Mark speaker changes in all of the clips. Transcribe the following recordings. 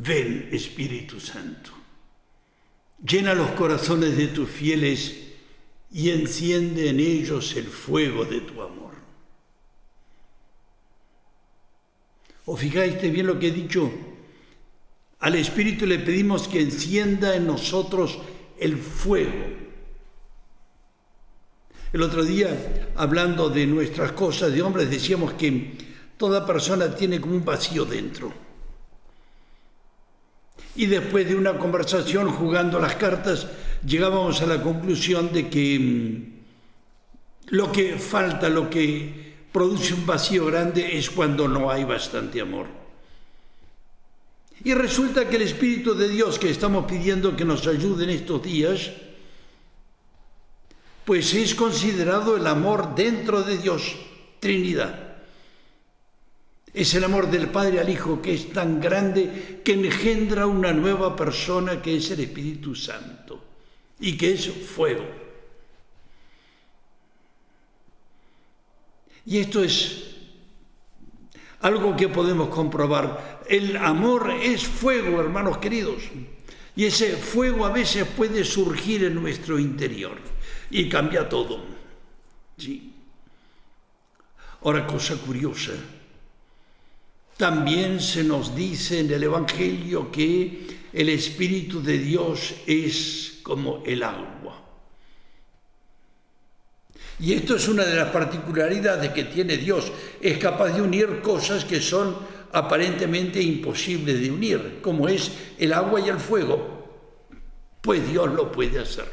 Speaker 1: Ven, Espíritu Santo, llena los corazones de tus fieles y enciende en ellos el fuego de tu amor. ¿Os fijáis bien lo que he dicho? Al Espíritu le pedimos que encienda en nosotros el fuego. El otro día, hablando de nuestras cosas de hombres, decíamos que toda persona tiene como un vacío dentro. Y después de una conversación, jugando las cartas, llegábamos a la conclusión de que lo que falta, lo que produce un vacío grande es cuando no hay bastante amor. Y resulta que el Espíritu de Dios que estamos pidiendo que nos ayude en estos días, pues es considerado el amor dentro de Dios, Trinidad. Es el amor del Padre al Hijo que es tan grande que engendra una nueva persona que es el Espíritu Santo y que es fuego. Y esto es algo que podemos comprobar. El amor es fuego, hermanos queridos. Y ese fuego a veces puede surgir en nuestro interior y cambia todo. ¿Sí? Ahora, cosa curiosa. También se nos dice en el Evangelio que el Espíritu de Dios es como el agua. Y esto es una de las particularidades que tiene Dios. Es capaz de unir cosas que son aparentemente imposibles de unir, como es el agua y el fuego. Pues Dios lo puede hacer.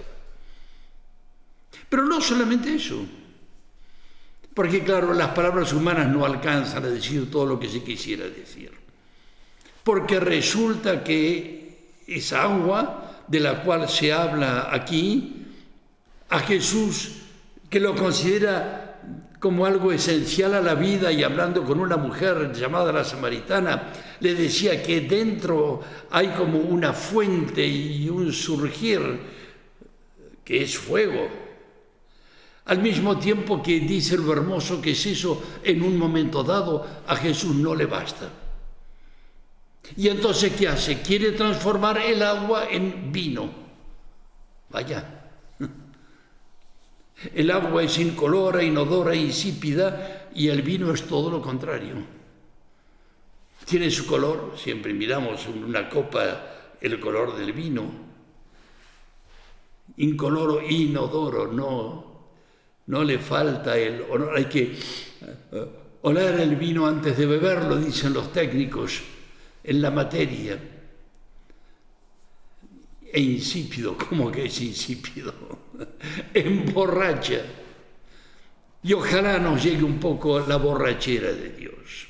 Speaker 1: Pero no solamente eso. Porque claro, las palabras humanas no alcanzan a decir todo lo que se quisiera decir. Porque resulta que esa agua de la cual se habla aquí, a Jesús, que lo considera como algo esencial a la vida, y hablando con una mujer llamada la samaritana, le decía que dentro hay como una fuente y un surgir que es fuego. Al mismo tiempo que dice lo hermoso que es eso, en un momento dado a Jesús no le basta. Y entonces, ¿qué hace? Quiere transformar el agua en vino. Vaya. El agua es incolora, inodora, insípida, y el vino es todo lo contrario. Tiene su color, siempre miramos en una copa el color del vino. Incoloro, inodoro, no le falta el olor, hay que oler el vino antes de beberlo, dicen los técnicos en la materia. E insípido, ¿cómo que es insípido? Emborracha. Y ojalá nos llegue un poco la borrachera de Dios.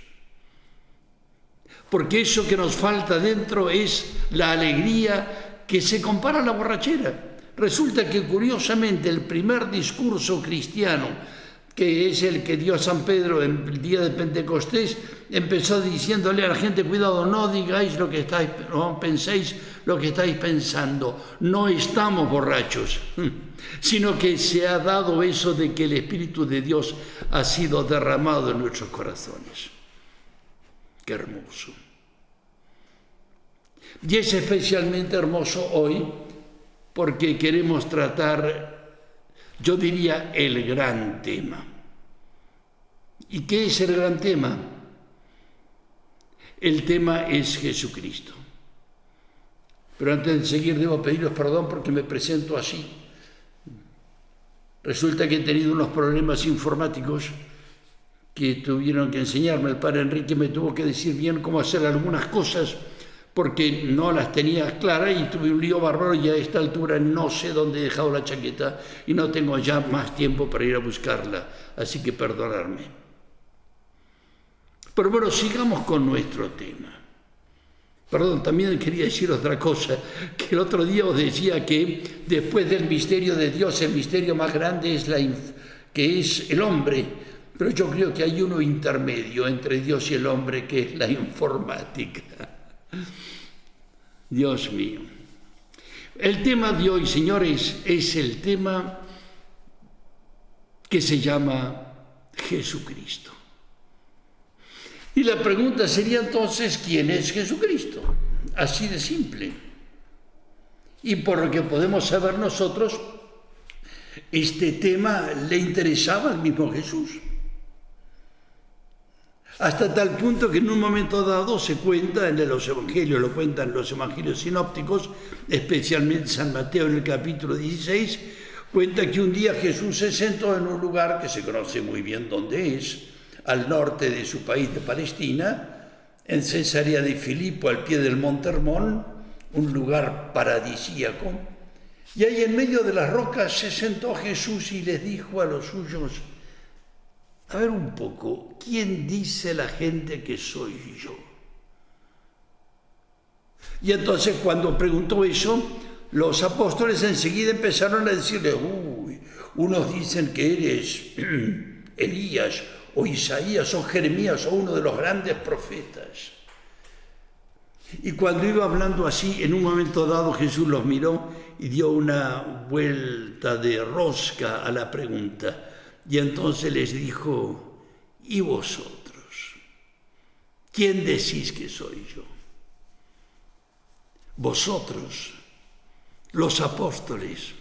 Speaker 1: Porque eso que nos falta dentro es la alegría que se compara a la borrachera. Resulta que curiosamente el primer discurso cristiano, que es el que dio San Pedro en el día de Pentecostés, empezó diciéndole a la gente: cuidado, no digáis lo que estáis, no penséis lo que estáis pensando, no estamos borrachos, sino que se ha dado eso de que el Espíritu de Dios ha sido derramado en nuestros corazones. Qué hermoso. Y es especialmente hermoso hoy porque queremos tratar, yo diría, el gran tema. ¿Y qué es el gran tema? El tema es Jesucristo. Pero antes de seguir debo pediros perdón porque me presento así. Resulta que he tenido unos problemas informáticos que tuvieron que enseñarme. El padre Enrique me tuvo que decir bien cómo hacer algunas cosas porque no las tenía claras y tuve un lío bárbaro y a esta altura no sé dónde he dejado la chaqueta y no tengo ya más tiempo para ir a buscarla. Así que perdonadme. Pero bueno, sigamos con nuestro tema. Perdón, también quería decir otra cosa, que el otro día os decía que después del misterio de Dios, el misterio más grande es que es el hombre, pero yo creo que hay uno intermedio entre Dios y el hombre, que es la informática. Dios mío. El tema de hoy, señores, es el tema que se llama Jesucristo. Y la pregunta sería entonces, ¿quién es Jesucristo? así de simple. Y por lo que podemos saber nosotros, este tema le interesaba al mismo Jesús. Hasta tal punto que en un momento dado se cuenta en los evangelios, lo cuentan los evangelios sinópticos, especialmente San Mateo en el capítulo 16, cuenta que un día Jesús se sentó en un lugar que se conoce muy bien dónde es, al norte de su país de Palestina, en Cesarea de Filipo, al pie del Monte Hermón, un lugar paradisíaco. Y ahí en medio de las rocas se sentó Jesús y les dijo a los suyos: a ver un poco, ¿quién dice la gente que soy yo? Y entonces cuando preguntó eso, los apóstoles enseguida empezaron a decirle: uy, unos dicen que eres Elías, o Isaías, o Jeremías, o uno de los grandes profetas. Y cuando iba hablando así, en un momento dado Jesús los miró y dio una vuelta de rosca a la pregunta. Y entonces les dijo: ¿y vosotros? ¿Quién decís que soy yo? Vosotros, los apóstoles.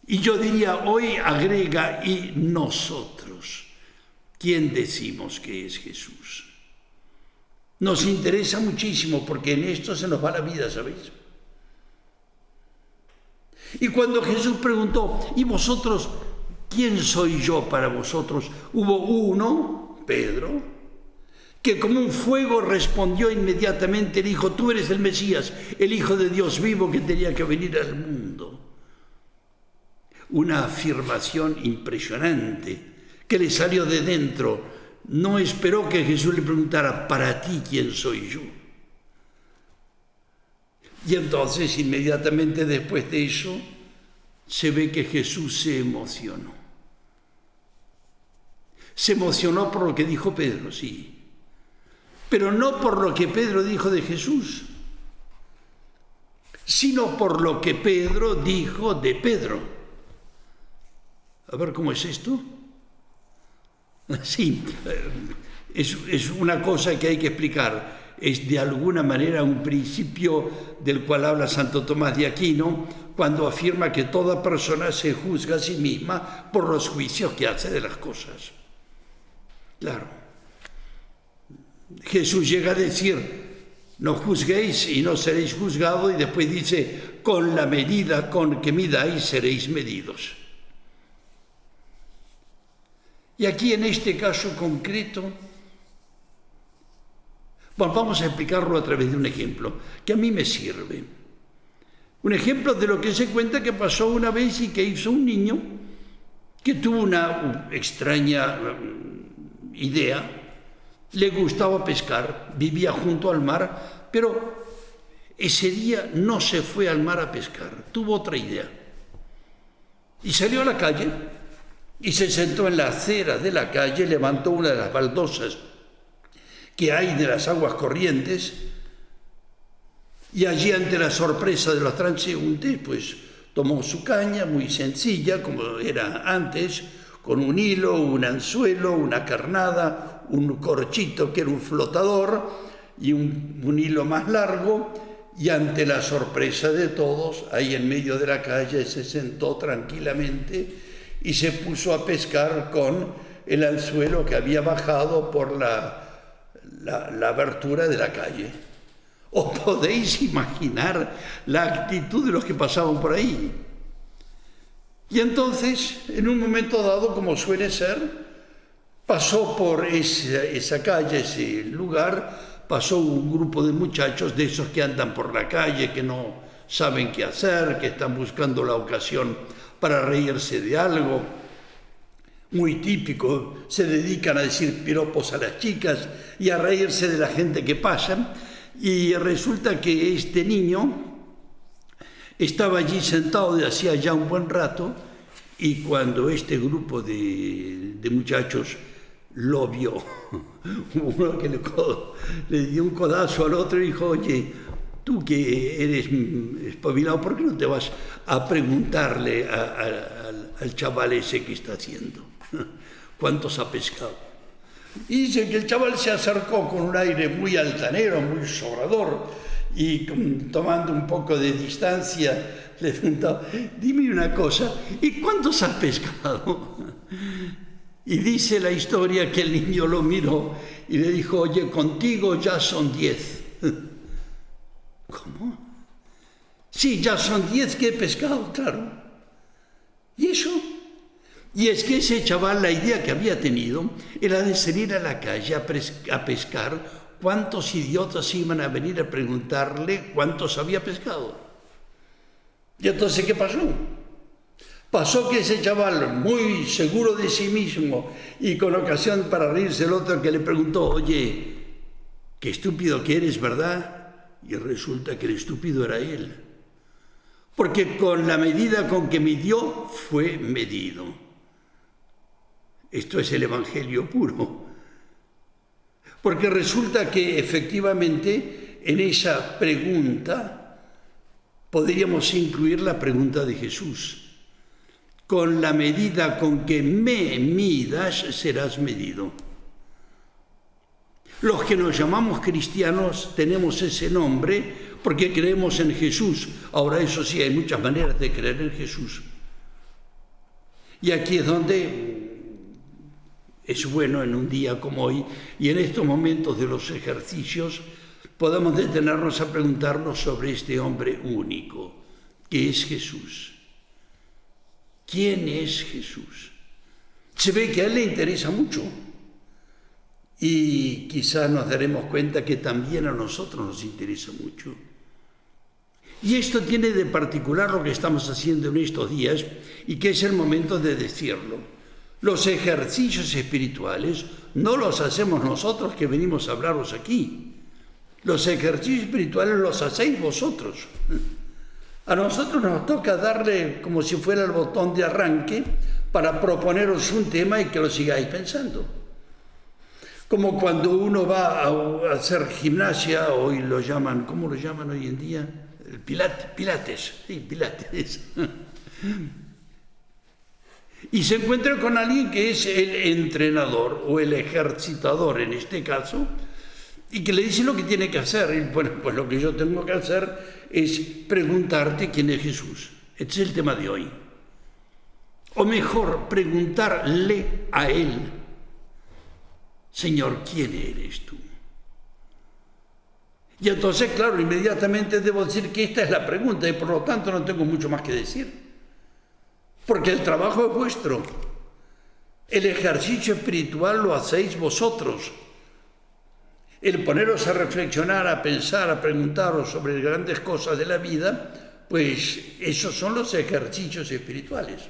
Speaker 1: Y yo diría, hoy agrega, y nosotros. ¿Quién decimos que es Jesús? Nos interesa muchísimo porque en esto se nos va la vida, ¿sabéis? Y cuando Jesús preguntó: ¿y vosotros? ¿Quién soy yo para vosotros? Hubo uno, Pedro, que como un fuego respondió inmediatamente, dijo: tú eres el Mesías, el Hijo de Dios vivo que tenía que venir al mundo. Una afirmación impresionante que le salió de dentro. No esperó que Jesús le preguntara: ¿para ti quién soy yo? Y entonces, inmediatamente después de eso, se ve que Jesús se emocionó. Se emocionó por lo que dijo Pedro, sí, pero no por lo que Pedro dijo de Jesús, sino por lo que Pedro dijo de Pedro. A ver, ¿cómo es esto? Sí, es una cosa que hay que explicar. Es de alguna manera un principio del cual habla Santo Tomás de Aquino cuando afirma que toda persona se juzga a sí misma por los juicios que hace de las cosas. Claro. Jesús llega a decir: no juzguéis y no seréis juzgados, y después dice: con la medida con que midáis seréis medidos. Y aquí en este caso concreto, bueno, vamos a explicarlo a través de un ejemplo que a mí me sirve. Un ejemplo de lo que se cuenta que pasó una vez y que hizo un niño que tuvo una extraña idea. Le gustaba pescar, vivía junto al mar, pero ese día no se fue al mar a pescar, tuvo otra idea. Y salió a la calle y se sentó en la acera de la calle, levantó una de las baldosas que hay de las aguas corrientes, y allí, ante la sorpresa de los transeúntes, pues tomó su caña muy sencilla, como era antes, con un hilo, un anzuelo, una carnada, un corchito que era un flotador y un hilo más largo, y ante la sorpresa de todos, ahí en medio de la calle se sentó tranquilamente y se puso a pescar con el anzuelo que había bajado por la abertura de la calle. ¿Os podéis imaginar la actitud de los que pasaban por ahí? Y entonces, en un momento dado, como suele ser, pasó por esa calle, ese lugar, pasó un grupo de muchachos de esos que andan por la calle, que no saben qué hacer, que están buscando la ocasión para reírse de algo. Muy típico, se dedican a decir piropos a las chicas y a reírse de la gente que pasa. Y resulta que este niño estaba allí sentado desde hacía ya un buen rato, y cuando este grupo de muchachos lo vio, uno que le dio un codazo al otro y dijo: oye, tú que eres espabilado, ¿por qué no te vas a preguntarle al chaval ese que está haciendo cuántos ha pescado? Y dice que el chaval se acercó con un aire muy altanero, muy sobrador, y tomando un poco de distancia le preguntó, dime una cosa, ¿y cuántos has pescado? Y dice la historia que el niño lo miró y le dijo, oye, contigo ya son 10. ¿Cómo? Sí, ya son 10 que he pescado, claro. ¿Y eso? Y es que ese chaval, la idea que había tenido era de salir a la calle a pescar. ¿Cuántos idiotas iban a venir a preguntarle cuántos había pescado? Y entonces, ¿qué pasó? Pasó que ese chaval, muy seguro de sí mismo y con ocasión para reírse el otro que le preguntó, oye, qué estúpido que eres, ¿verdad? Y resulta que el estúpido era él. Porque con la medida con que midió, fue medido. Esto es el Evangelio puro. Porque resulta que efectivamente en esa pregunta podríamos incluir la pregunta de Jesús. Con la medida con que me midas, serás medido. Los que nos llamamos cristianos tenemos ese nombre porque creemos en Jesús. Ahora, eso sí, hay muchas maneras de creer en Jesús. Y aquí es donde es bueno en un día como hoy y en estos momentos de los ejercicios podamos detenernos a preguntarnos sobre este hombre único, que es Jesús. ¿Quién es Jesús? Se ve que a él le interesa mucho y quizá nos daremos cuenta que también a nosotros nos interesa mucho. Y esto tiene de particular lo que estamos haciendo en estos días y que es el momento de decirlo. Los ejercicios espirituales no los hacemos nosotros que venimos a hablaros aquí. Los ejercicios espirituales los hacéis vosotros. A nosotros nos toca darle como si fuera el botón de arranque para proponeros un tema y que lo sigáis pensando. Como cuando uno va a hacer gimnasia, hoy lo llaman, ¿cómo lo llaman hoy en día? El pilates, sí, pilates. Y se encuentra con alguien que es el entrenador o el ejercitador en este caso, y que le dice lo que tiene que hacer. Y bueno, pues lo que yo tengo que hacer es preguntarte quién es Jesús. Este es el tema de hoy. O mejor, preguntarle a Él, Señor, ¿quién eres tú? Y entonces, claro, inmediatamente debo decir que esta es la pregunta y por lo tanto no tengo mucho más que decir. Porque el trabajo es vuestro. El ejercicio espiritual lo hacéis vosotros. El poneros a reflexionar, a pensar, a preguntaros sobre grandes cosas de la vida, pues esos son los ejercicios espirituales.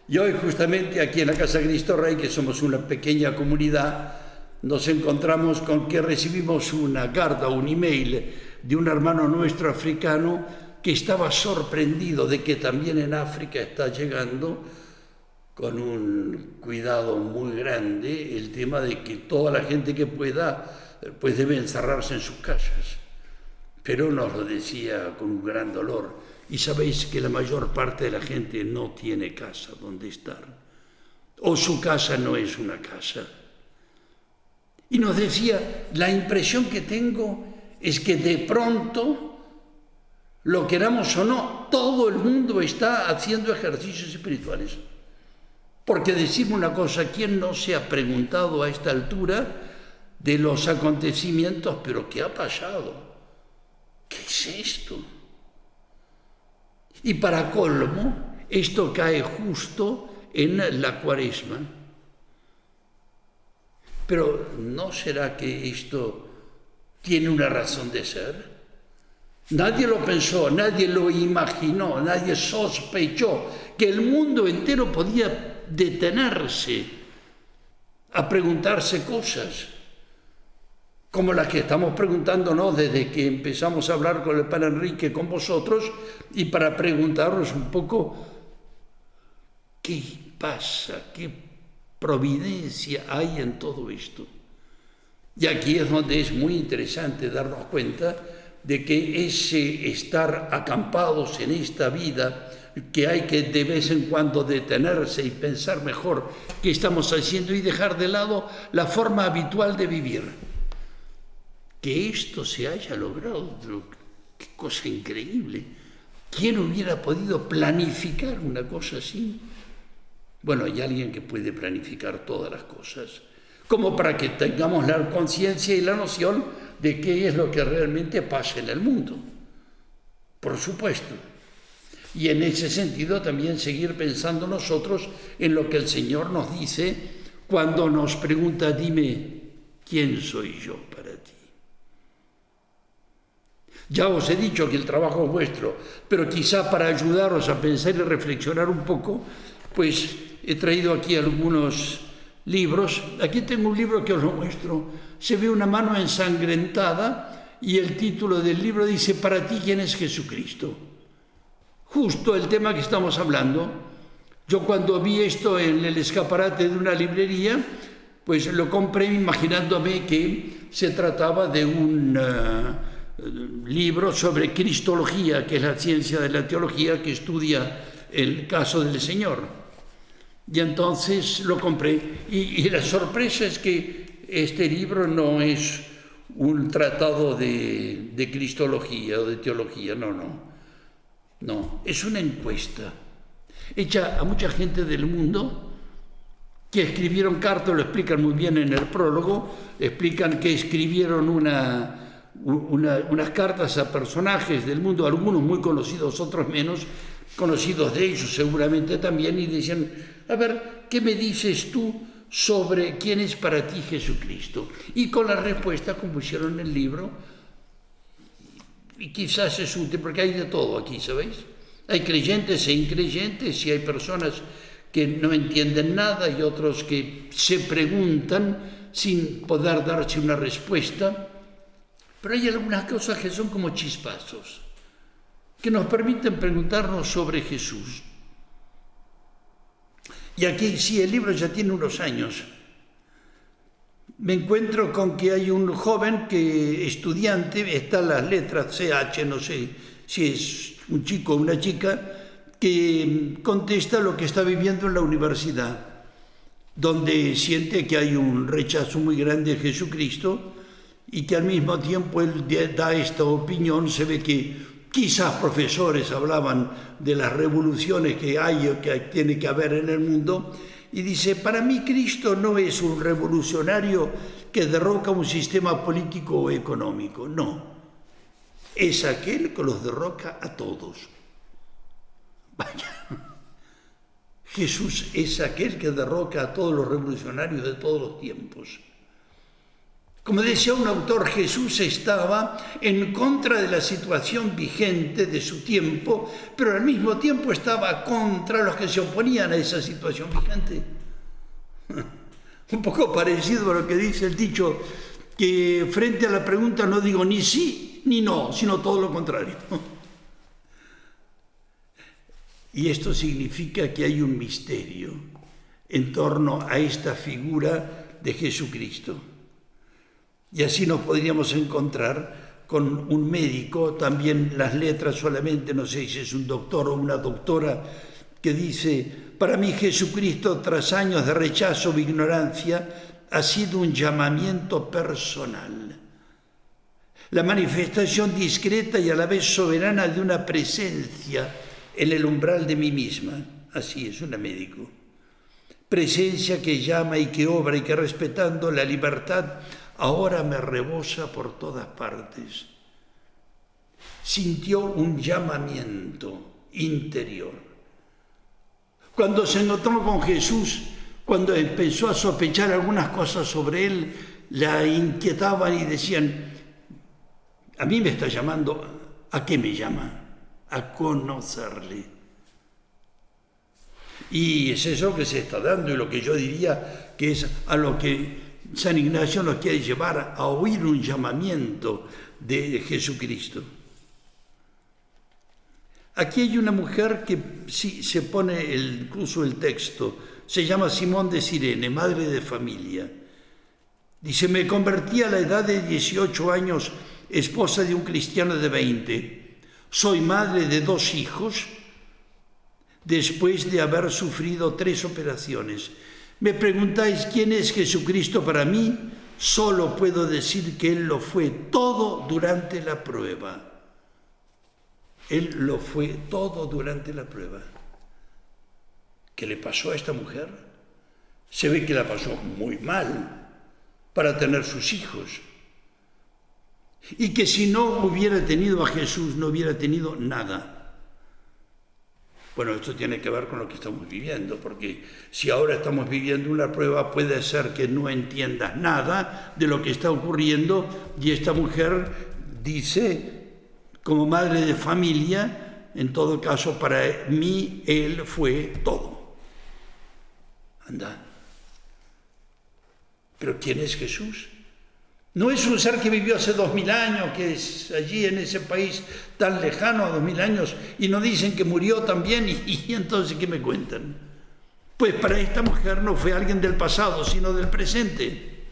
Speaker 1: Y hoy justamente aquí en la Casa Cristo Rey, que somos una pequeña comunidad, nos encontramos con que recibimos una carta, un email de un hermano nuestro africano que estaba sorprendido de que también en África está llegando con un cuidado muy grande el tema de que toda la gente que pueda pues debe encerrarse en sus casas. Pero nos lo decía con un gran dolor. Y sabéis que la mayor parte de la gente no tiene casa donde estar. O su casa no es una casa. Y nos decía, la impresión que tengo es que de pronto, lo queramos o no, todo el mundo está haciendo ejercicios espirituales. Porque decimos una cosa, ¿quién no se ha preguntado a esta altura de los acontecimientos, pero qué ha pasado? ¿Qué es esto? Y para colmo, esto cae justo en la Cuaresma. Pero ¿no será que esto tiene una razón de ser? Nadie lo pensó, nadie lo imaginó, nadie sospechó que el mundo entero podía detenerse a preguntarse cosas como las que estamos preguntándonos desde que empezamos a hablar con el Padre Enrique, con vosotros, y para preguntarnos un poco qué pasa, qué providencia hay en todo esto. Y aquí es donde es muy interesante darnos cuenta de que ese estar acampados en esta vida, que hay que de vez en cuando detenerse y pensar mejor qué estamos haciendo y dejar de lado la forma habitual de vivir. que esto se haya logrado. Qué cosa increíble. ¿Quién hubiera podido planificar una cosa así? Bueno, hay alguien que puede planificar todas las cosas, como para que tengamos la conciencia y la noción de qué es lo que realmente pasa en el mundo. Por supuesto. Y en ese sentido también seguir pensando nosotros en lo que el Señor nos dice cuando nos pregunta: dime, ¿quién soy yo para ti? Ya os he dicho que el trabajo es vuestro, pero quizá para ayudaros a pensar y reflexionar un poco, pues he traído aquí algunos libros. Aquí tengo un libro que os lo muestro. Se ve una mano ensangrentada y el título del libro dice: ¿para ti quién es Jesucristo? Justo el tema que estamos hablando. Yo cuando vi esto en el escaparate de una librería, pues lo compré imaginándome que se trataba de un libro sobre cristología, que es la ciencia de la teología que estudia el caso del Señor. Y entonces lo compré. Y la sorpresa es que este libro no es un tratado de cristología o de teología, no, es una encuesta hecha a mucha gente del mundo que escribieron cartas, lo explican muy bien en el prólogo, explican que escribieron unas cartas a personajes del mundo, algunos muy conocidos, otros menos conocidos de ellos seguramente también, y decían: a ver, ¿qué me dices tú sobre quién es para ti Jesucristo? Y con la respuesta compusieron el libro. Y quizás es útil, porque hay de todo aquí, ¿sabéis? Hay creyentes e increyentes, y hay personas que no entienden nada y otros que se preguntan sin poder darse una respuesta. Pero hay algunas cosas que son como chispazos, que nos permiten preguntarnos sobre Jesús. Y aquí sí, el libro ya tiene unos años. Me encuentro con que hay un joven estudiante, está en las letras CH, no sé si es un chico o una chica, que contesta lo que está viviendo en la universidad, donde siente que hay un rechazo muy grande a Jesucristo y que al mismo tiempo él da esta opinión. Se ve que quizás profesores hablaban de las revoluciones que hay o que tiene que haber en el mundo, y dice: para mí Cristo no es un revolucionario que derroca un sistema político o económico, no, es aquel que los derroca a todos. Vaya, Jesús es aquel que derroca a todos los revolucionarios de todos los tiempos. Como decía un autor, Jesús estaba en contra de la situación vigente de su tiempo, pero al mismo tiempo estaba contra los que se oponían a esa situación vigente. Un poco parecido a lo que dice el dicho, que frente a la pregunta no digo ni sí ni no, sino todo lo contrario. Y esto significa que hay un misterio en torno a esta figura de Jesucristo. Y así nos podríamos encontrar con un médico, también las letras solamente, no sé si es un doctor o una doctora, que dice: para mí Jesucristo, tras años de rechazo o ignorancia, ha sido un llamamiento personal. La manifestación discreta y a la vez soberana de una presencia en el umbral de mí misma. Así es, una médico. Presencia que llama y que obra y que, respetando la libertad, ahora me rebosa por todas partes. Sintió un llamamiento interior. Cuando se encontró con Jesús, cuando empezó a sospechar algunas cosas sobre él, la inquietaban y decían: a mí me está llamando, ¿a qué me llama? A conocerle. Y es eso que se está dando, y lo que yo diría que es a lo que San Ignacio nos quiere llevar, a oír un llamamiento de Jesucristo. Aquí hay una mujer que sí se pone incluso el texto, se llama Simón de Cirene, madre de familia. Dice: me convertí a la edad de 18 años, esposa de un cristiano de 20. Soy madre de 2 hijos, después de haber sufrido 3 operaciones. Me preguntáis quién es Jesucristo para mí. solo puedo decir que Él lo fue todo durante la prueba. Él lo fue todo durante la prueba. ¿Qué le pasó a esta mujer? Se ve que la pasó muy mal para tener sus hijos. Y que si no hubiera tenido a Jesús, no hubiera tenido nada. Bueno, esto tiene que ver con lo que estamos viviendo, porque si ahora estamos viviendo una prueba, puede ser que no entiendas nada de lo que está ocurriendo, y esta mujer dice, como madre de familia, en todo caso, para mí, Él fue todo. Anda. ¿Pero quién es Jesús? No es un ser que vivió hace 2000 años, que es allí en ese país tan lejano, a 2000 años, y no dicen que murió también, y entonces, ¿qué me cuentan? Pues para esta mujer no fue alguien del pasado, sino del presente.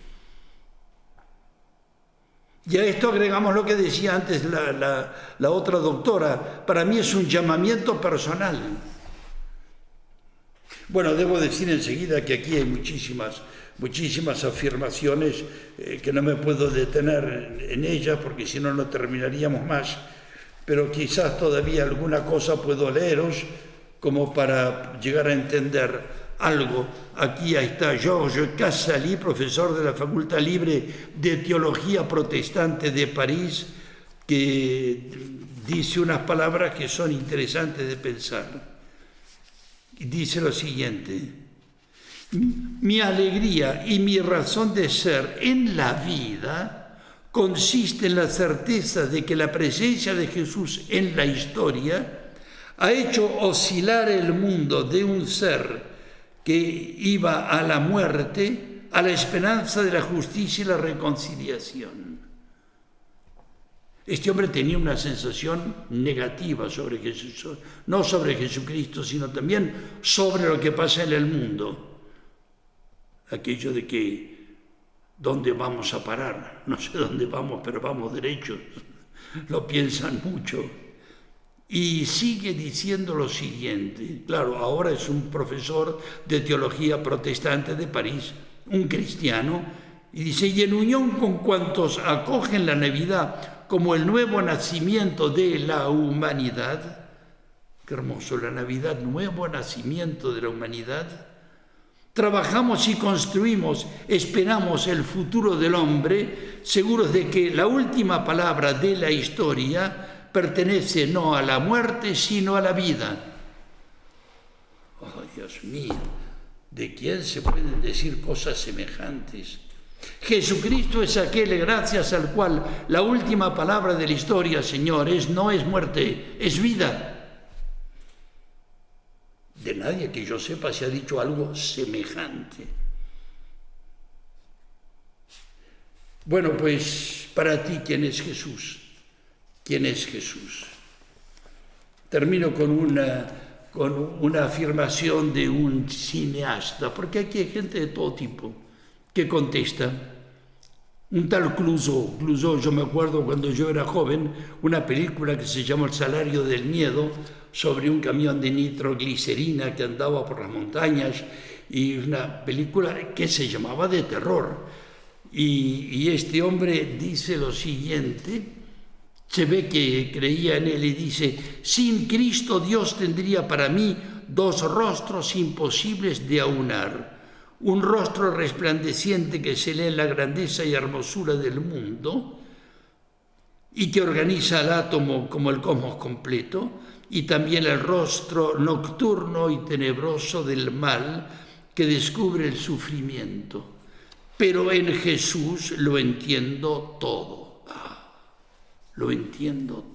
Speaker 1: Y a esto agregamos lo que decía antes la otra doctora. Para mí es un llamamiento personal. Bueno, debo decir enseguida que aquí hay muchísimas afirmaciones que no me puedo detener en ellas, porque si no, no terminaríamos más. Pero quizás todavía alguna cosa puedo leeros como para llegar a entender algo. Aquí está Georges Casali, profesor de la Facultad Libre de Teología Protestante de París, que dice unas palabras que son interesantes de pensar. Y dice lo siguiente: mi alegría y mi razón de ser en la vida consiste en la certeza de que la presencia de Jesús en la historia ha hecho oscilar el mundo de un ser que iba a la muerte a la esperanza de la justicia y la reconciliación. Este hombre tenía una sensación negativa sobre Jesús, no sobre Jesucristo, sino también sobre lo que pasa en el mundo. Aquello de que, ¿dónde vamos a parar? No sé dónde vamos, pero vamos derechos. Lo piensan mucho. Y sigue diciendo lo siguiente. Claro, ahora es un profesor de teología protestante de París, un cristiano, y dice: y en unión con cuantos acogen la Navidad como el nuevo nacimiento de la humanidad, qué hermoso, la Navidad, nuevo nacimiento de la humanidad, trabajamos y construimos, esperamos el futuro del hombre, seguros de que la última palabra de la historia pertenece no a la muerte, sino a la vida. Oh, Dios mío, ¿de quién se pueden decir cosas semejantes? Jesucristo es aquel gracias al cual la última palabra de la historia, señores, no es muerte, es vida. De nadie que yo sepa se ha dicho algo semejante. Bueno, pues para ti, ¿quién es Jesús? ¿Quién es Jesús? Termino con una afirmación de un cineasta, porque aquí hay gente de todo tipo que contesta. Un tal Clouseau, yo me acuerdo cuando yo era joven, una película que se llama El salario del miedo, sobre un camión de nitroglicerina que andaba por las montañas, y una película que se llamaba de terror. Y este hombre dice lo siguiente, se ve que creía en él y dice: sin Cristo Dios tendría para mí dos rostros imposibles de aunar. Un rostro resplandeciente que se lee en la grandeza y hermosura del mundo y que organiza el átomo como el cosmos completo, y también el rostro nocturno y tenebroso del mal que descubre el sufrimiento. Pero en Jesús lo entiendo todo. Lo entiendo